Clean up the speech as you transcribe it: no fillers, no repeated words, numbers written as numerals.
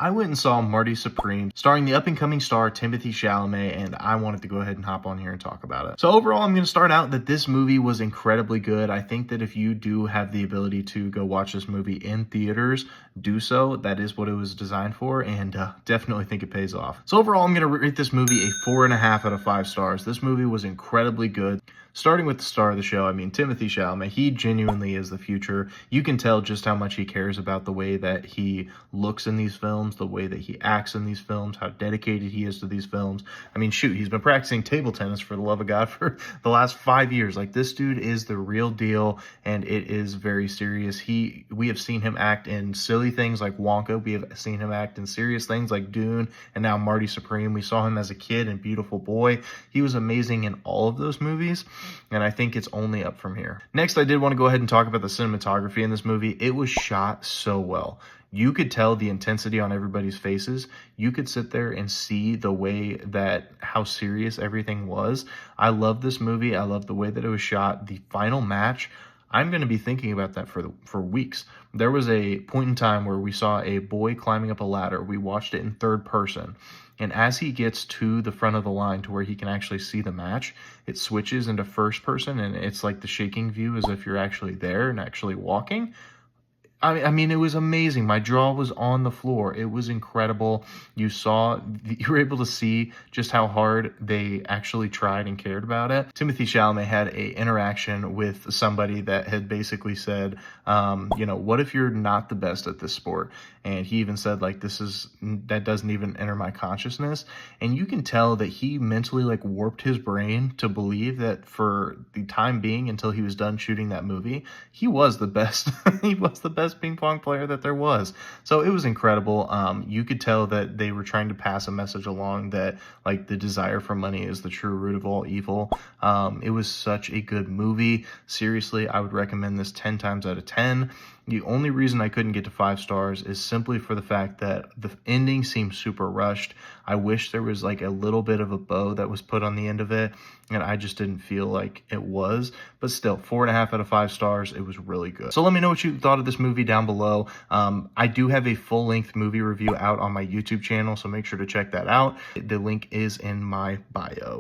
I went and saw Marty Supreme, starring the up-and-coming star Timothée Chalamet, and I wanted to go ahead and hop on here and talk about it. So overall, I'm going to start out that this movie was incredibly good. I think that if you do have the ability to go watch this movie in theaters, do so. That is what it was designed for, and definitely think it pays off. So overall, I'm going to rate this movie a 4.5 out of 5 stars. This movie was incredibly good. Starting with the star of the show, I mean, Timothée Chalamet, he genuinely is the future. You can tell just how much he cares about the way that he looks in these films, the way that he acts in these films, how dedicated he is to these films. I mean, shoot, he's been practicing table tennis, for the love of God, for the last 5 years. Like, this dude is the real deal, and it is very serious. We have seen him act in silly things like Wonka. We have seen him act in serious things like Dune, and now Marty Supreme. We saw him as a kid in Beautiful Boy. He was amazing in all of those movies, and I think it's only up from here. Next, I did want to go ahead and talk about the cinematography in this movie. It was shot so well. You could tell the intensity on everybody's faces. You could sit there and see the way that how serious everything was. I love this movie. I love the way that it was shot. The final match, I'm going to be thinking about that for weeks. There was a point in time where we saw a boy climbing up a ladder. We watched it in third person. And as he gets to the front of the line to where he can actually see the match, it switches into first person, and it's like the shaking view as if you're actually there and actually walking. I mean, it was amazing. My jaw was on the floor. It was incredible. You were able to see just how hard they actually tried and cared about it. Timothée Chalamet had a interaction with somebody that had basically said, what if you're not the best at this sport? And he even said, like, that doesn't even enter my consciousness. And you can tell that he mentally, like, warped his brain to believe that for the time being, until he was done shooting that movie, he was the best. He was the best ping pong player that there was. So it was incredible. You could tell that they were trying to pass a message along that, like, the desire for money is the true root of all evil. It was such a good movie. Seriously, I would recommend this 10 times out of 10. The only reason I couldn't get to 5 stars is simply for the fact that the ending seemed super rushed. I wish there was like a little bit of a bow that was put on the end of it, and I just didn't feel like it was. But still, 4.5 out of 5 stars. It was really good. So let me know what you thought of this movie down below. I do have a full-length movie review out on my YouTube channel, so make sure to check that out. The link is in my bio.